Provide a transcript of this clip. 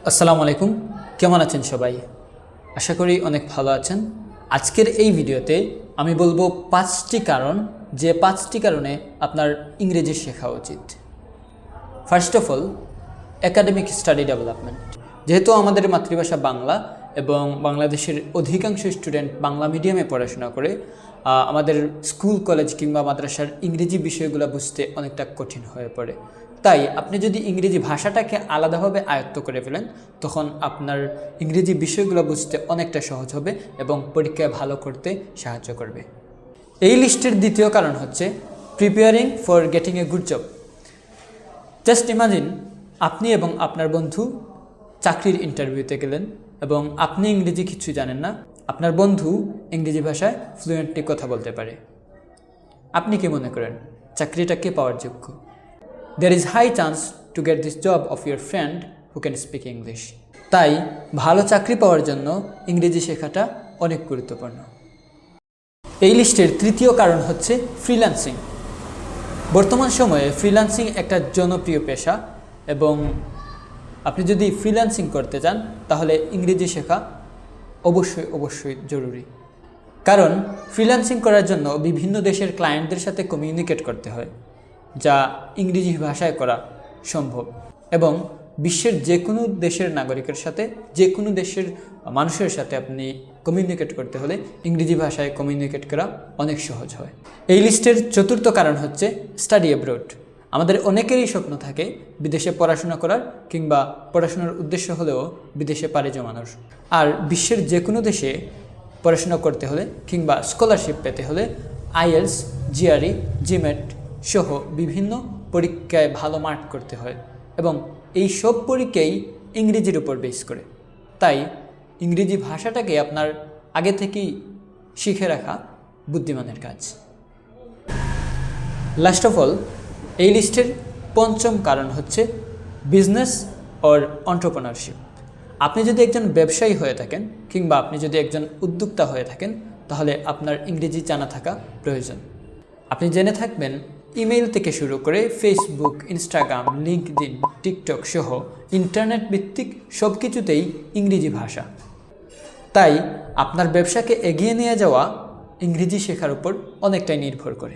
আসসালামু আলাইকুম, কেমন আছেন সবাই? আশা করি অনেক ভালো আছেন। আজকের এই ভিডিওতে আমি বলবো 5টি কারণ, যে 5টি কারণে আপনার ইংরেজি শেখা উচিত। First of all, academic study development. যেহেতু আমাদের মাতৃভাষা বাংলা এবং বাংলাদেশের অধিকাংশ স্টুডেন্ট বাংলা মিডিয়ামে পড়াশোনা করে, আমাদের স্কুল কলেজ কিংবা মাদ্রাসার ইংরেজি বিষয়গুলো বুঝতে অনেকটা কঠিন হয়ে পড়ে। তাই আপনি যদি ইংরেজি ভাষাটাকে আলাদাভাবে আয়ত্ত করে ফেলেন, তখন আপনার ইংরেজি বিষয়গুলো বুঝতে অনেকটা সহজ হবে এবং পরীক্ষায় ভালো করতে সাহায্য করবে। এই লিস্টের দ্বিতীয় কারণ হচ্ছে preparing for getting a good job. Just imagine, আপনি এবং আপনার বন্ধু চাকরির ইন্টারভিউতে গেলেন এবং আপনি ইংরেজি কিছু জানেন না, আপনার বন্ধু ইংরেজি ভাষায় ফ্লুয়েন্টলি কথা বলতে পারে। আপনি কি মনে করেন চাকরিটা কে পাওয়ার যোগ্য? There is high chance to get this job of your friend who can speak English. তাই ভালো চাকরি পাওয়ার জন্য ইংরেজি শেখাটা অনেক গুরুত্বপূর্ণ। এই লিস্টের তৃতীয় কারণ হচ্ছে ফ্রিল্যান্সিং। বর্তমান সময়ে ফ্রিল্যান্সিং একটা জনপ্রিয় পেশা এবং আপনি যদি ফ্রিল্যান্সিং করতে চান তাহলে ইংরেজি শেখা অবশ্যই জরুরি। কারণ ফ্রিল্যান্সিং করার জন্য বিভিন্ন দেশের ক্লায়েন্টদের সাথে কমিউনিকেট করতে হয়, যা ইংরেজি ভাষায় করা সম্ভব। এবং বিশ্বের যে কোনো দেশের নাগরিকের সাথে, যে কোনো দেশের মানুষের সাথে আপনি কমিউনিকেট করতে হলে ইংরেজি ভাষায় কমিউনিকেট করা অনেক সহজ হয়। এই লিস্টের চতুর্থ কারণ হচ্ছে স্টাডি অ্যাব্রড। আমাদের অনেকেরই স্বপ্ন থাকে বিদেশে পড়াশোনা করার, কিংবা পড়াশোনার উদ্দেশ্য হলেও বিদেশে পাড়ি জমানোর। আর বিশ্বের যে কোনো দেশে পড়াশোনা করতে হলে কিংবা স্কলারশিপ পেতে হলে আইএলস, জিআরই, জিমেট সহ বিভিন্ন পরীক্ষায় ভালো মার্ক করতে হয় এবং এই সব পরীক্ষাই ইংরেজির উপর বেস করে। তাই ইংরেজি ভাষাটাকে আপনার আগে থেকেই শিখে রাখা বুদ্ধিমানের কাজ। লাস্ট অফ অল, এই লিস্টের পঞ্চম কারণ হচ্ছে বিজনেস অর এন্টারপ্রেনারশিপ। আপনি যদি একজন ব্যবসায়ী হয়ে থাকেন কিংবা আপনি যদি একজন উদ্যোক্তা হয়ে থাকেন, তাহলে আপনার ইংরেজি জানা থাকা প্রয়োজন। আপনি জেনে থাকবেন ইমেইল থেকে শুরু করে ফেসবুক, ইনস্টাগ্রাম, লিঙ্কডইন, টিকটক সহ ইন্টারনেট ভিত্তিক সব কিছুতেই ইংরেজি ভাষা। তাই আপনার ব্যবসাকে এগিয়ে নিয়ে যাওয়া ইংরেজি শেখার উপর অনেকটাই নির্ভর করে।